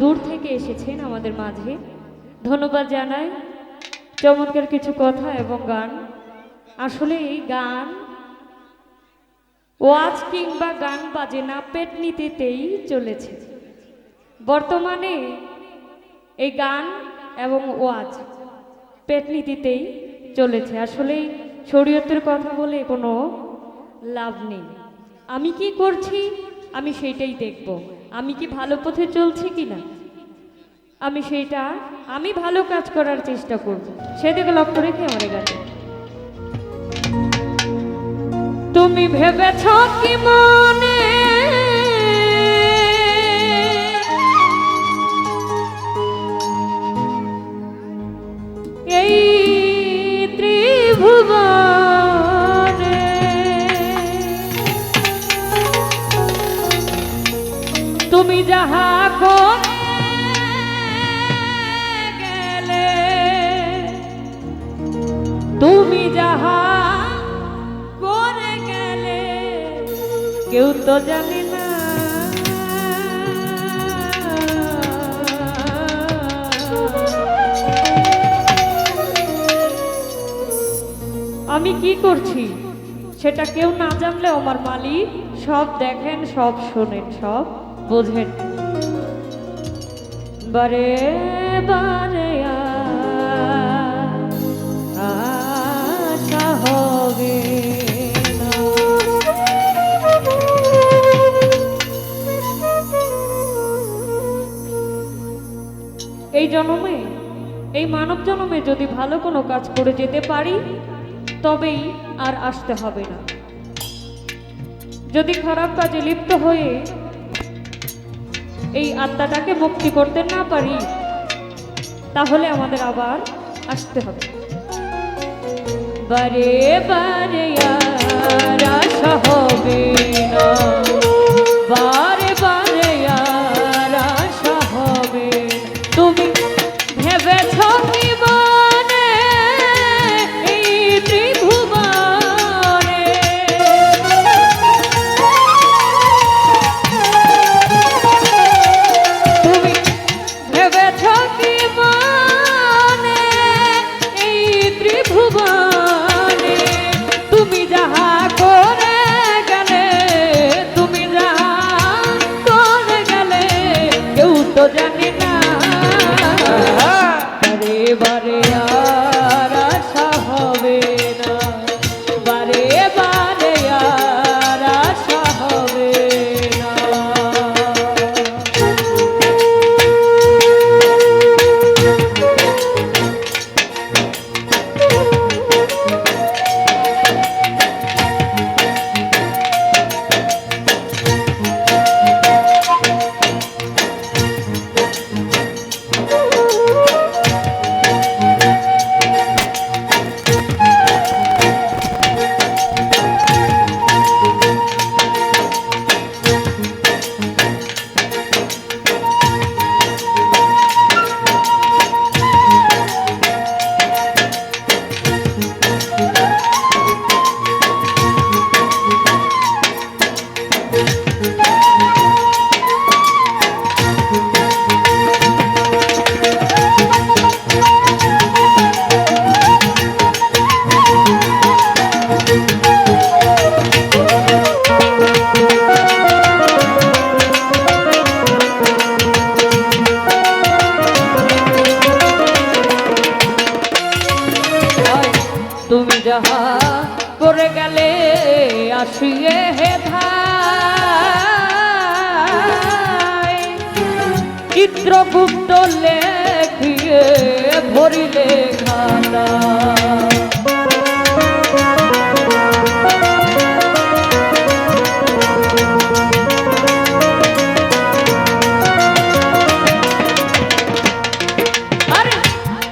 দূর থেকে এসেছেন আমাদের মাঝে, ধন্যবাদ জানাই। চমৎকার কিছু কথা এবং গান। আসলে এই গান ওয়াজ কিংবা গান বাজে না, পেটনীতিতেই চলেছে বর্তমানে। এই গান এবং ওয়াজ পেটনীতিতেই চলেছে। আসলে শরীয়তের কথা বলে কোনো লাভ নেই। আমি কি করছি আমি সেইটাই দেখব, আমি কি ভালো পথে চলছি কি না, আমি ভালো কাজ করার চেষ্টা করব, সেদিকে লক্ষ্য রেখে আমার গানে। তুমি ভেবেছ কি মনে এই ত্রিভুবনে তুমি যাহা করে গেলে, তুমি যাহা করে গেলে কেউ তো জানে না। আমি কি করছি সেটা কেউ না জানলে আমার মালিক সব দেখেন, সব শোনেন, সব বোঝেন। বারে বারে আশা হবে না। এই জন্মে, এই মানব জন্মে যদি ভালো কোনো কাজ করে যেতে পারি তবেই আর আসতে হবে না। যদি খারাপ কাজে লিপ্ত হয়ে এই আত্মাটাকে মুক্তি করতে না পারি তাহলে আমাদের আবার আসতে হবে। বারে বারে আর আশা হবে না, বারে বারে আর আশা হবে। তুমি ভেবেছ কি মনে এই ত্রিভুবনে তুমি ভেবেছ কি মনে এই ত্রিভুবনে তুমি যাহা করে গেলে, তুমি যাহা করে গেলে কেউ তো জানে না। বারে বারে আর আশা হবে না, বারে বারে আর আশা হবে না। তুমি যাহা করে গেলে আসিয়ে হে ভাই, চিত্রগুপ্ত লেখিয়ে ভরিলে খাতা।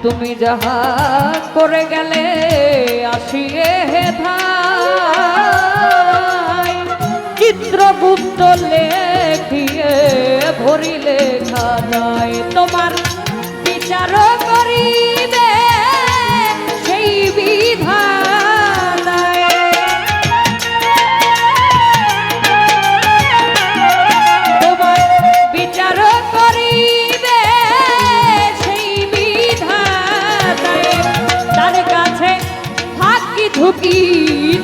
তুমি যাহা করে গেলে আসিয়ে হে ভাই, চিত্রগুপ্ত লেখিয়ে ভরিলে খাতায়। তোমার বিচার করিবে সেই বিধাতায়, তোমার বিচার করিবে ঝুঁকি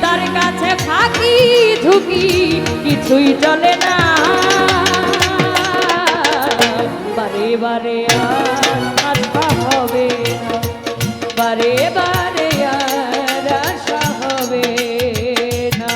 তার কাছে ফাঁকি ঝুঁকি কিছুই চলে না বারে বারে আর আশা হবে না বারে বারে আর আশা হবে না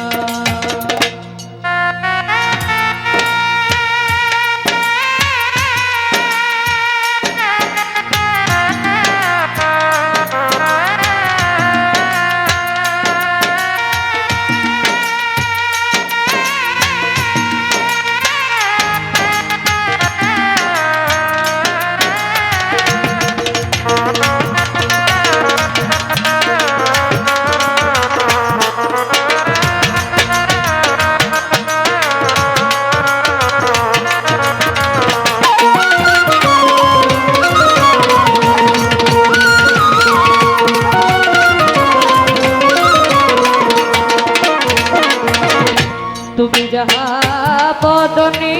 তুমি যাহা বদনে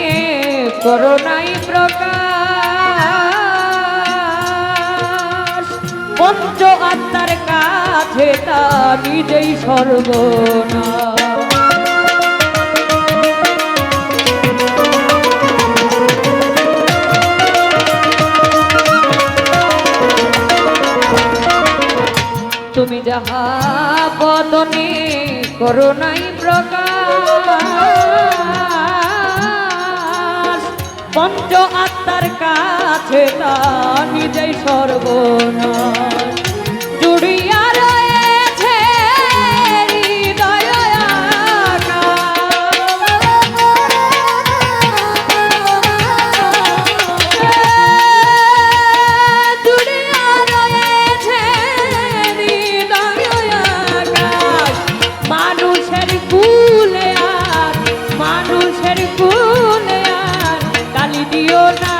করো নাই প্রকাশ পঞ্চ আত্মার কাছে তা নিজেই সর্বনাশ তুমি যাহা বদনে করো নাই প্রকাশ পঞ্চ আত্মার কাছে তা নিজেই সর্বনাশ জুড়িয়া রয়েছে হৃদয় জুড়িয়া রয়েছে হৃদয় আকাশ মানুষের কুলে আর মানুষের কুলে আর গালি দিও না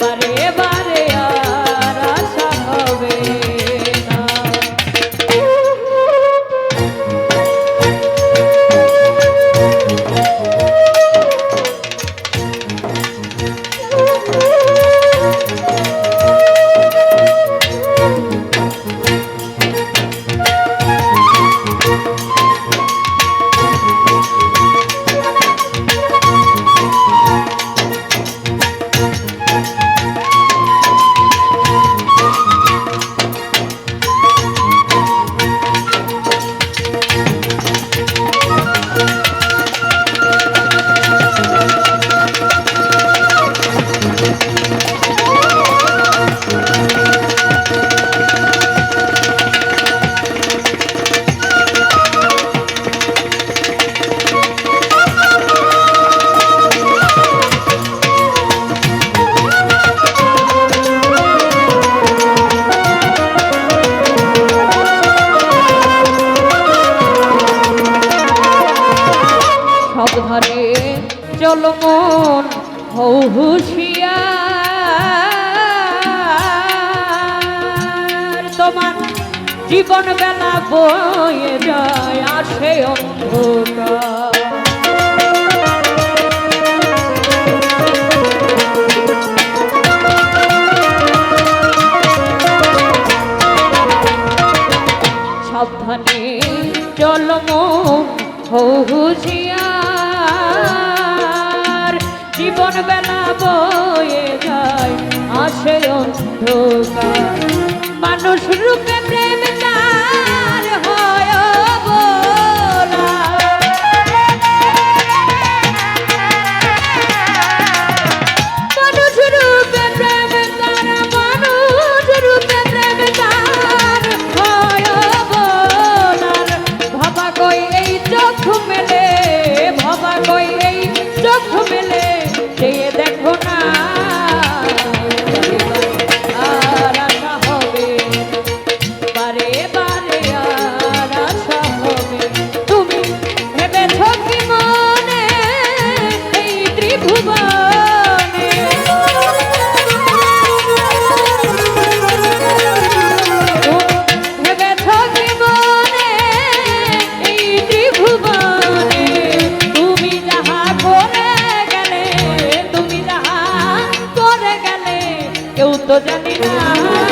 বারে বারে আর আশা হবে না বারে সাবধানে চলো মন হও হুঁশিয়ার তোমার জীবন বেলা বয়ে যায় আসে অন্ধকার সাবধানে চলো মন হও হুঁশিয়ার জীবন বেলা বয়ে যায় আসে অন্ধকার মানুষ রূপে প্রেম তার হয় অবলা মানুষ রূপে প্রেম তার মানুষ রূপে প্রেম তার হয় অবলার ভাবা কই এই চোখ মেলে ভাবা কই এই চোখ মেলে চেয়ে দেখো না আর আশা হবে আহা